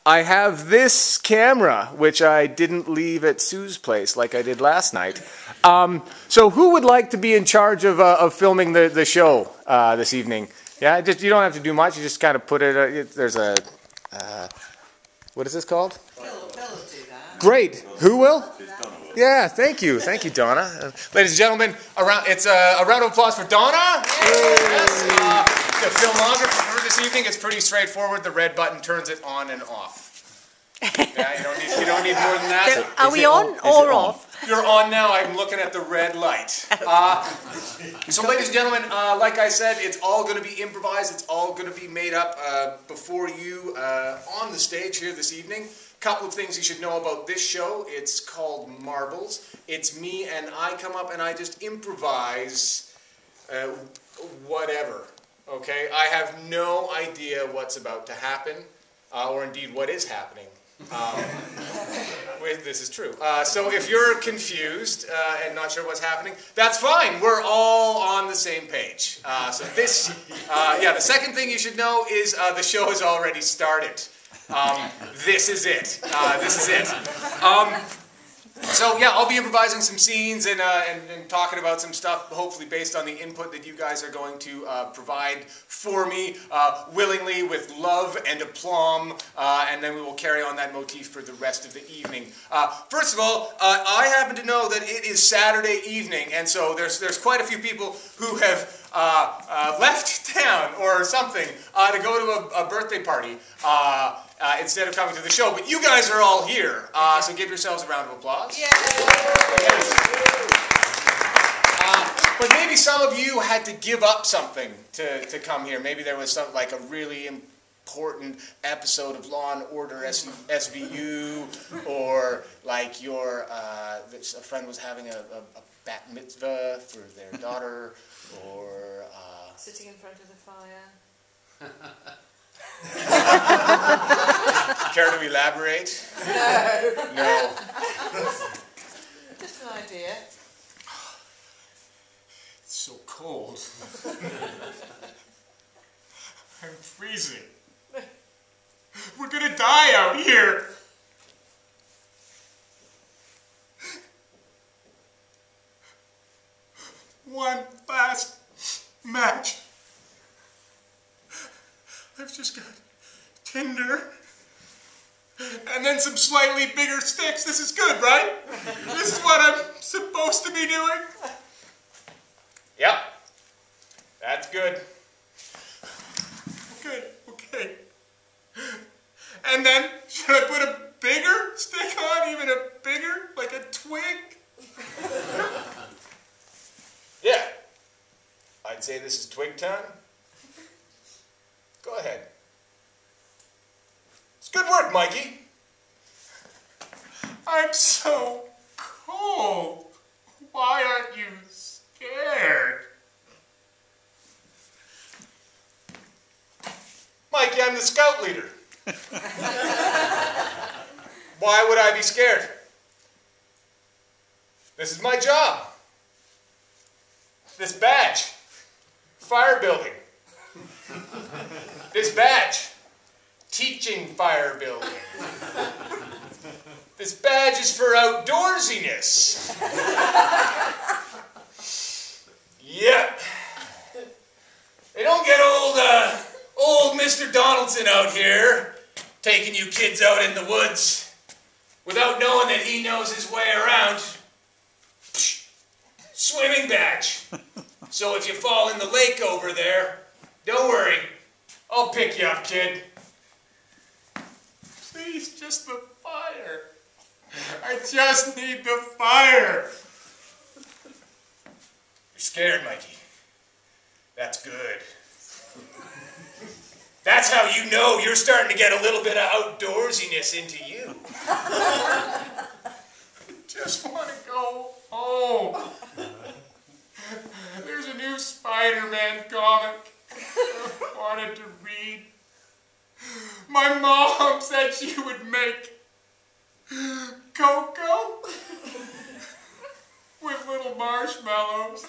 I have this camera, which I didn't leave at Sue's place like I did last night. So who would like to be in charge of filming the show this evening? Yeah, just you don't have to do much. You just kind of put it. There's a what is this called? Phil's do that. Great. Who will? Yeah, thank you, Donna. Ladies and gentlemen, it's a round of applause for Donna. Yes. The filmography for this evening is pretty straightforward. The red button turns it on and off. Yeah, you don't need more than that. So are we on or off? You're on now. I'm looking at the red light. So, ladies and gentlemen, like I said, it's all going to be improvised. It's all going to be made up before you on the stage here this evening. Couple of things you should know about this show. It's called Marbles. It's me and I come up and I just improvise whatever. Okay? I have no idea what's about to happen, or indeed what is happening. This is true. So if you're confused and not sure what's happening, that's fine. We're all on the same page. So this, the second thing you should know is the show has already started. This is it. So yeah, I'll be improvising some scenes and talking about some stuff, hopefully based on the input that you guys are going to provide for me, willingly, with love and aplomb, and then we will carry on that motif for the rest of the evening. First of all, I happen to know that it is Saturday evening, and so there's quite a few people who have left town or something to go to a birthday party. Instead of coming to the show, but you guys are all here, so give yourselves a round of applause. Yeah. Yes. But maybe some of you had to give up something to come here. Maybe there was something like a really important episode of Law and Order SVU, or like your a friend was having a bat mitzvah for their daughter, or Sitting in front of the fire. Care to elaborate? No. Just an idea. It's so cold. I'm freezing. We're gonna die out here. One last match. I've just got tinder and then some slightly bigger sticks. This is good, right? This is what I'm supposed to be doing. Yep. That's good. Good. Okay. And then, should I put a bigger stick on? Even a bigger? Like a twig? Yeah. I'd say this is twig time. Go ahead. It's good work, Mikey. I'm so cold. Why aren't you scared? Mikey, I'm the scout leader. Why would I be scared? This is my job. This badge. Fire building. This badge. Teaching fire building. This badge is for outdoorsiness. Yep. They don't get old Mr. Donaldson out here taking you kids out in the woods without knowing that he knows his way around. Swimming badge. So if you fall in the lake over there, don't worry. I'll pick you up, kid. Please, just the fire. I just need the fire. You're scared, Mikey. That's good. That's how you know you're starting to get a little bit of outdoorsiness into you. I just want to go home. There's a new Spider-Man comic I wanted to read. My mom said she would make cocoa with little marshmallows.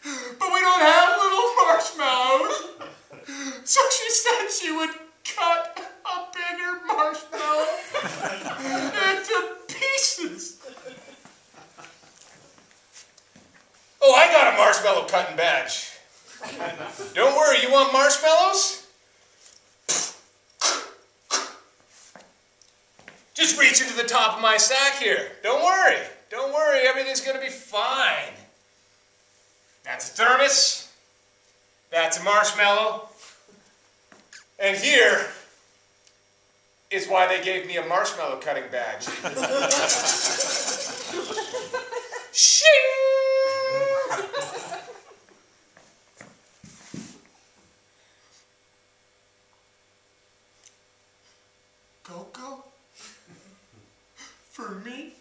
But we don't have little marshmallows. So she said she would cut a bigger marshmallow marshmallow cutting badge. Don't worry, you want marshmallows? Just reach into the top of my sack here. Don't worry. Don't worry, everything's going to be fine. That's a thermos. That's a marshmallow. And here is why they gave me a marshmallow cutting badge. Shing! Cocoa? For me?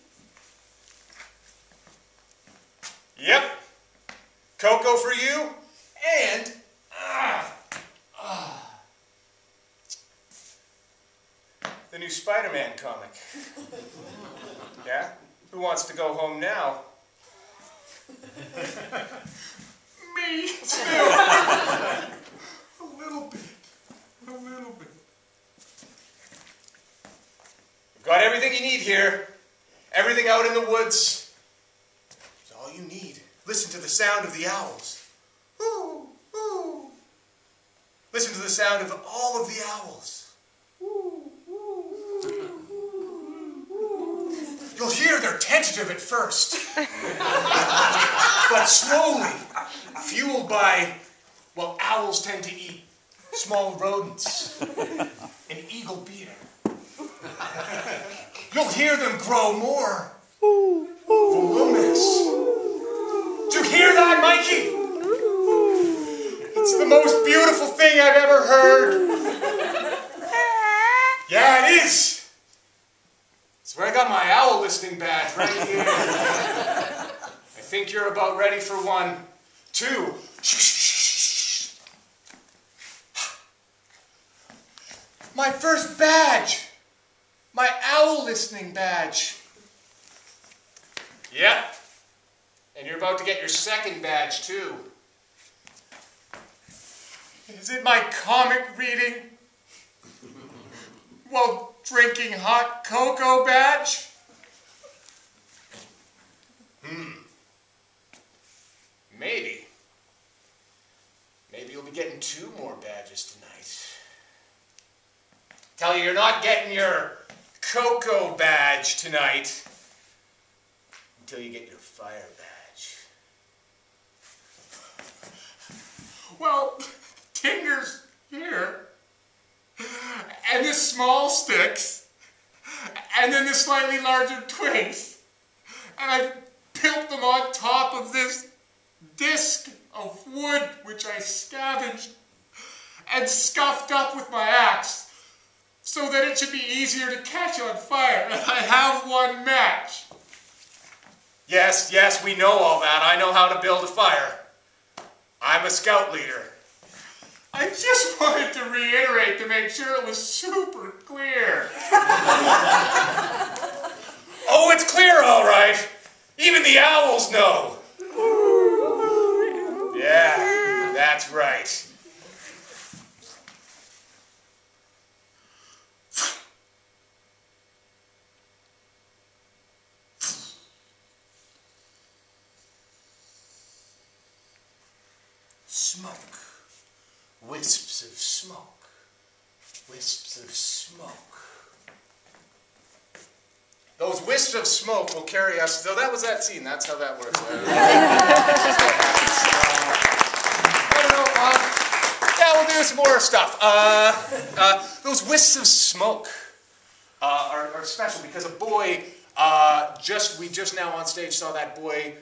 Yep. Cocoa for you, and the new Spider-Man comic. Yeah? Who wants to go home now? Me, still. A little bit. A little bit. We've got everything you need here. Everything out in the woods. It's all you need. Listen to the sound of the owls. Ooh, ooh. Listen to the sound of all of the owls. Ooh, ooh, ooh. You'll hear they're tentative at first. But slowly, fueled by, well, owls tend to eat small rodents and eagle beater. You'll hear them grow more voluminous. Do you hear that, Mikey? It's the most beautiful thing I've ever heard. Yeah, it is. That's where I got my owl listening badge, right here. I think you're about ready for one, two. My first badge. My owl listening badge. Yep. And you're about to get your second badge, too. Is it my comic reading while drinking hot cocoa badge? Maybe. Maybe you'll be getting 2 more badges tonight. Tell you you're not getting your cocoa badge tonight until you get your fire badge. Well, Tinger's here, and the small sticks, and then the slightly larger twigs, and I built them on top of this disc of wood which I scavenged and scuffed up with my axe, so that it should be easier to catch on fire, and I have one match. Yes, yes, we know all that. I know how to build a fire. I'm a scout leader. I just wanted to reiterate to make sure it was super clear. Oh, it's clear, all right. Even the owls know. Yeah, that's right. Smoke. Wisps of smoke. Wisps of smoke. Those wisps of smoke will carry us. So that was that scene. That's how that works. I don't know. Yeah, we'll do some more stuff. Those wisps of smoke are special because a boy, we just now on stage saw that boy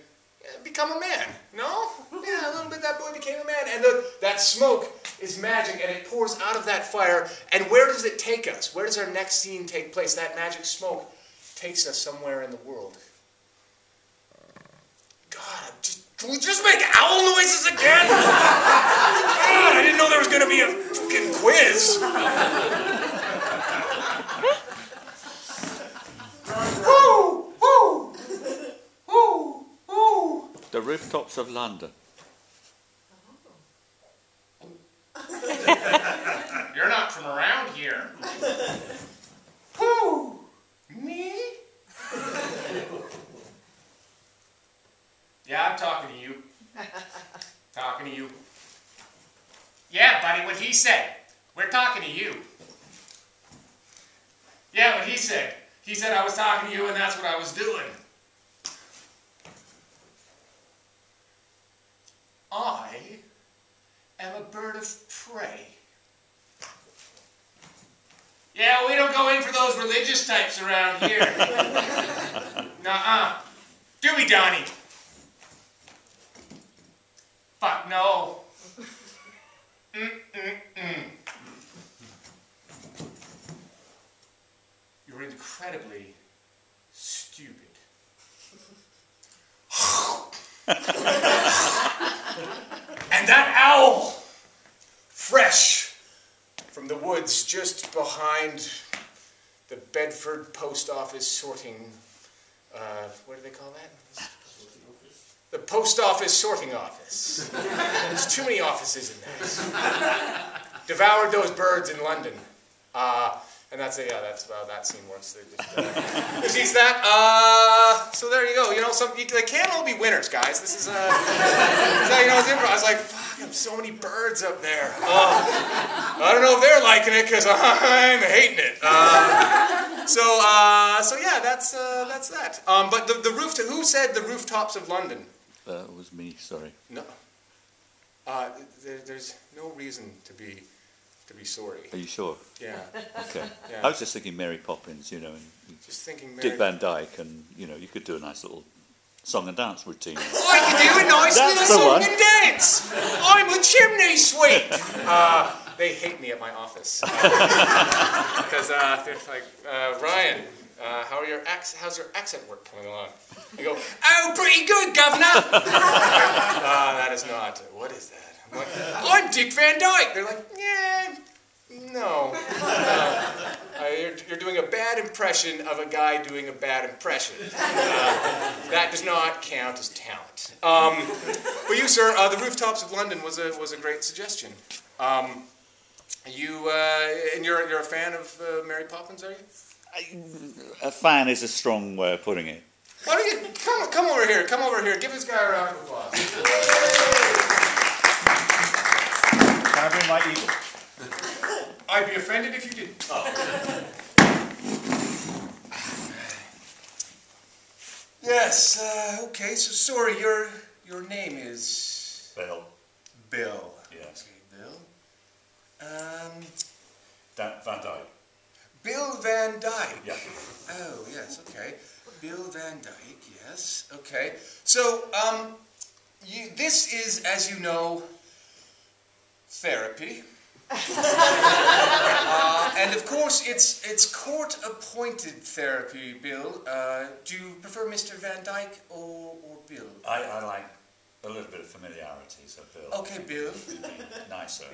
become a man. No? Yeah, a little bit that boy became a man. And that smoke is magic, and it pours out of that fire. And where does it take us? Where does our next scene take place? That magic smoke takes us somewhere in the world. God, can we just make owl noises again? God, I didn't know there was going to be a fucking quiz. Woo! Woo! Woo! Woo! The rooftops of London. You're not from around here. Who? Me? Yeah, I'm talking to you. what he said. We're talking to you. Yeah, what he said. He said I was talking to you and that's what I was doing. I am a bird of prey. Yeah, we don't go in for those religious types around here. Nuh-uh. Do we, Donnie? Fuck no. You're incredibly stupid. And that owl, fresh from the woods just behind the Bedford post office sorting, what do they call that? The post office sorting office. There's too many offices in that. Devoured those birds in London. And that's it, yeah, that's how that scene works. Who sees that? So there you go. You know, they can't all be winners, guys. This is, you know, it's improv. I was like, fuck, there's so many birds up there. I don't know if they're liking it because I'm hating it. So yeah, that's that. But the roof. Who said the rooftops of London? It was me. Sorry. No. There's no reason to be sorry. Are you sure? Yeah. Okay. Yeah. I was just thinking Mary Poppins, you know, and Just thinking Dick Van Dyke, and you know, you could do a nice little song and dance routine. Oh, I could do a nice little That's the song one. and dance. I'm a chimney sweep. They hate me at my office because they're like, Ryan, how's your accent work coming along? I go, oh, pretty good, Governor. That is not. What is that? I'm like, I'm Dick Van Dyke. They're like, yeah, no. You're doing a bad impression of a guy doing a bad impression. That does not count as talent. But you, sir, the rooftops of London was a great suggestion. And you're a fan of Mary Poppins, are you? A fan is a strong way of putting it. Why don't you come over here? Come over here. Give this guy a round of applause. Can I bring my eagle? I'd be offended if you didn't. Oh. Yes. Okay. So sorry. Your name is Bill. Bill. Yes. Okay, Bill. Van Dyke. Bill Van Dyke. Yeah. Oh yes. Okay. Bill Van Dyke. Yes. Okay. So this is, as you know, therapy. And of course, it's court-appointed therapy, Bill. Do you prefer Mr. Van Dyke or Bill? I like a little bit of familiarity, so Bill. Okay, Bill. Would be nicer.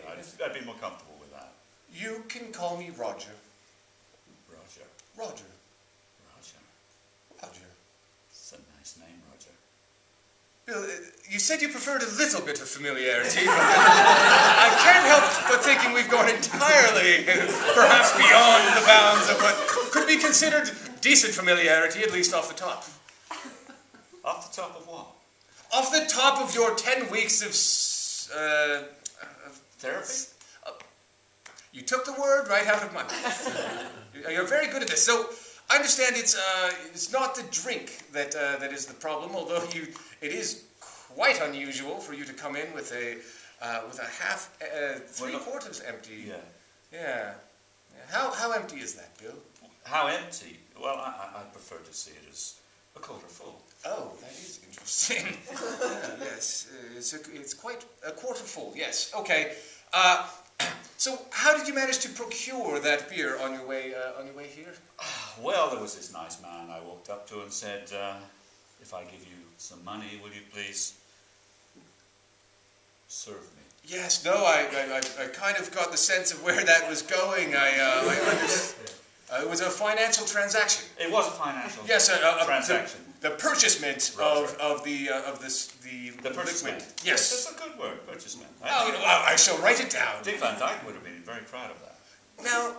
I'd be more comfortable with that. You can call me Roger. Roger. Roger. Roger. Roger. It's a nice name, Roger. Bill, you said you preferred a little bit of familiarity, but I can't help but thinking we've gone entirely, perhaps beyond the bounds of what could be considered decent familiarity, at least off the top. Off the top of what? Off the top of your 10 weeks of Therapy? You took the word right out of my mouth. You're very good at this. So I understand it's not the drink that is the problem, although it is quite unusual for you to come in with a half, 3/4 empty. Yeah. Yeah. How empty is that, Bill? How empty? Well, I prefer to see it as a quarter full. Oh, that is interesting. Yes, it's quite a quarter full. Yes. Okay. So how did you manage to procure that beer on your way here? Well, there was this nice man I walked up to and said, if I give you some money, will you please serve me? Yes, no, I kind of got the sense of where that was going. It was a financial transaction. It was a financial transaction. The purchasement of the purchasement. liquid. Yes. That's a good word, purchasement. Oh, I shall write it down. Dick Van Dyke would have been very proud of that. Now,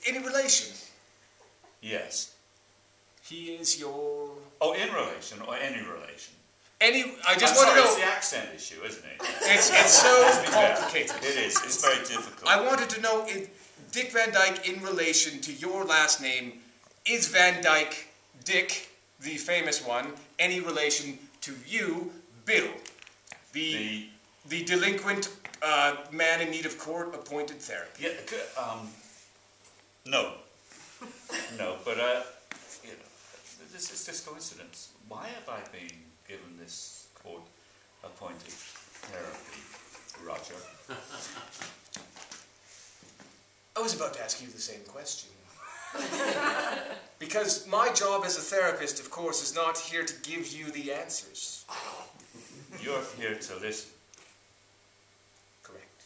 any relation? Yes. He is your... Oh, in relation or any relation? I just want to know. It's the accent issue, isn't it? It's so complicated. It is. It's very difficult. I wanted to know, Dick Van Dyke, in relation to your last name, is Van Dyke, Dick, the famous one, any relation to you, Bill, the delinquent man in need of court-appointed therapy? Yeah. No. No, but you know, this is just coincidence. Why have I been given this court-appointed therapy, Roger? I was about to ask you the same question. Because my job as a therapist, of course, is not here to give you the answers. You're here to listen. Correct.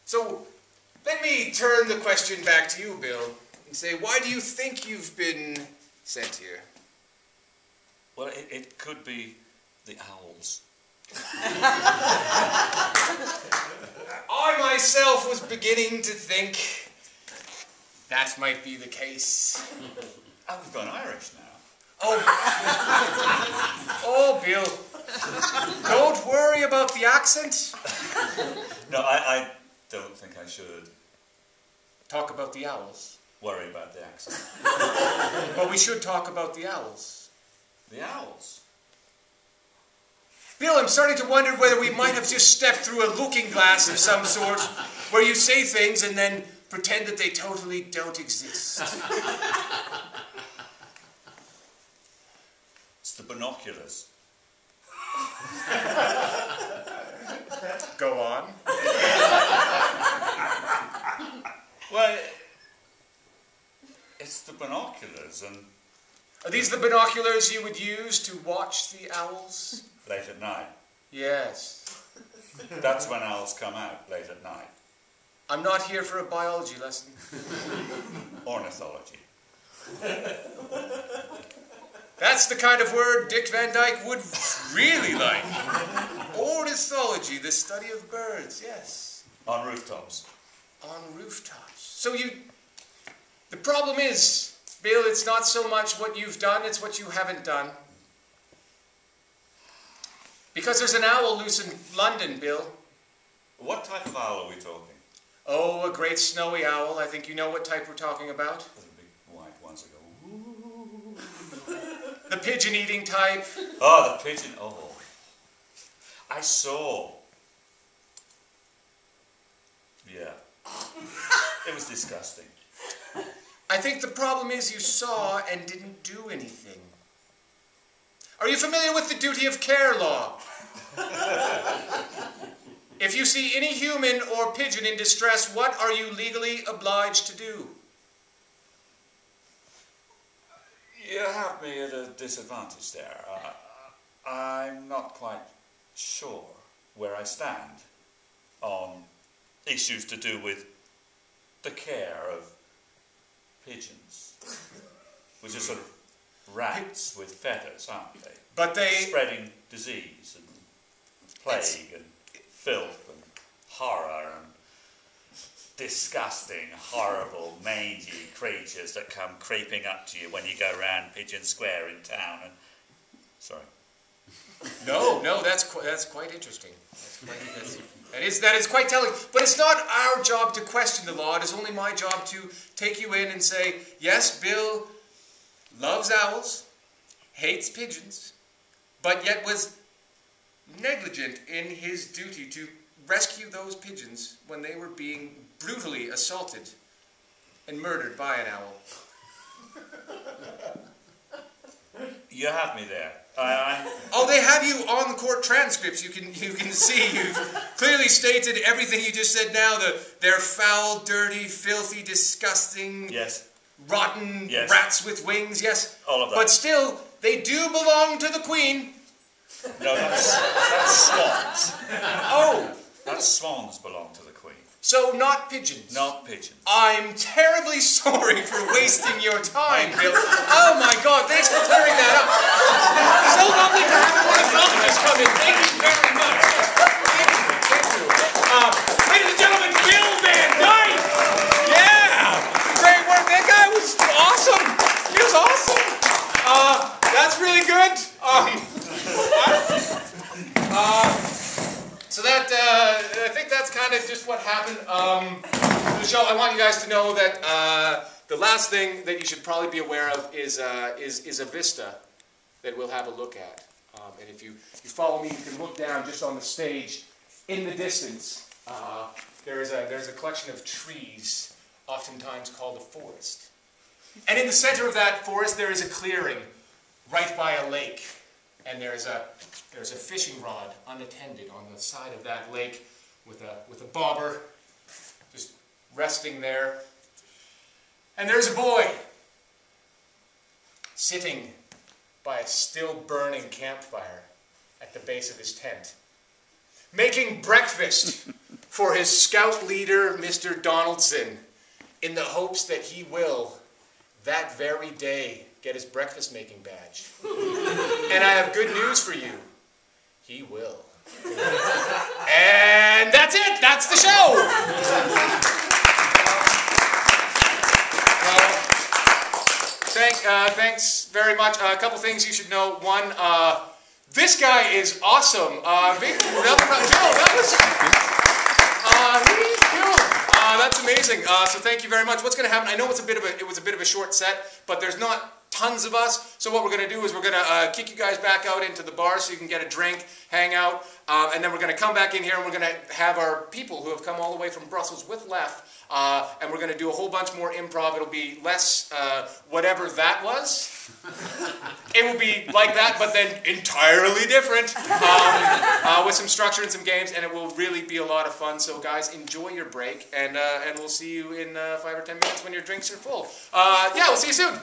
So, let me turn the question back to you, Bill, and say, why do you think you've been sent here? Well, it could be the owls. I myself was beginning to think that might be the case. Oh, we've gone Irish now. Oh, Bill. Don't worry about the accent. No, I don't think I should Talk about the owls. worry about the accent. But we should talk about the owls. The owls? Bill, I'm starting to wonder whether we might have just stepped through a looking glass of some sort, where you say things and then pretend that they totally don't exist. It's the binoculars. Go on. Well, it's the binoculars, and Are these the binoculars you would use to watch the owls? late at night. Yes. That's when owls come out, late at night. I'm not here for a biology lesson. Ornithology. That's the kind of word Dick Van Dyke would really like. Ornithology, the study of birds, yes. On rooftops. On rooftops. So the problem is, Bill, it's not so much what you've done, it's what you haven't done. Because there's an owl loose in London, Bill. What type of owl are we talking? Oh, a great snowy owl. I think you know what type we're talking about. The big white ones that go, ooh. The pigeon-eating type. Oh, the pigeon. Oh. I saw. Yeah. It was disgusting. I think the problem is you saw and didn't do anything. Are you familiar with the duty of care law? If you see any human or pigeon in distress, what are you legally obliged to do? You have me at a disadvantage there. I'm not quite sure where I stand on issues to do with the care of pigeons, which are sort of rats with feathers, aren't they? But they... Spreading disease and plague and filth and horror and disgusting, horrible, mangy creatures that come creeping up to you when you go round Pigeon Square in town. And sorry. No, that's quite interesting. That is quite telling. But it's not our job to question the law. It is only my job to take you in and say, yes, Bill loves owls, hates pigeons, but yet was negligent in his duty to rescue those pigeons when they were being brutally assaulted and murdered by an owl. You have me there. Oh, they have you on the court transcripts. You can see you've clearly stated everything you just said now. They're foul, dirty, filthy, disgusting, yes, rotten yes, rats with wings. Yes, all of that. But still, they do belong to the Queen. No, that's swans. Oh, that's swans belong to the Queen. So not pigeons. Not pigeons. I'm terribly sorry for wasting your time, Bill. Oh my God, thanks for clearing that up. So lovely to have one of us come in. Thank you very much. Thank you. Ladies and gentlemen, Bill Van Dyke. Yeah, great work. That guy was awesome. He was awesome. That's really good. kind of just what happened. The show. I want you guys to know that the last thing that you should probably be aware of is a vista that we'll have a look at. And if you follow me, you can look down just on the stage. In the distance, there's a collection of trees, oftentimes called a forest. And in the center of that forest, there is a clearing right by a lake. And there's a fishing rod unattended on the side of that lake with a bobber just resting there. And there's a boy sitting by a still burning campfire at the base of his tent, making breakfast for his scout leader, Mr. Donaldson, in the hopes that he will, that very day, get his breakfast making badge. And I have good news for you. He will. And that's it. That's the show. Thanks very much. A couple things you should know. One, this guy is awesome. Big round of applause. Joe, that was cool. That's amazing. So thank you very much. What's going to happen? I know it was a bit of a short set, but there's not tons of us. So what we're going to do is we're going to kick you guys back out into the bar so you can get a drink, hang out, and then we're going to come back in here and we're going to have our people who have come all the way from Brussels with Lef, and we're going to do a whole bunch more improv. It'll be less whatever that was. It will be like that, but then entirely different, with some structure and some games, and it will really be a lot of fun. So guys, enjoy your break, and we'll see you in 5 or 10 minutes when your drinks are full. Yeah, we'll see you soon.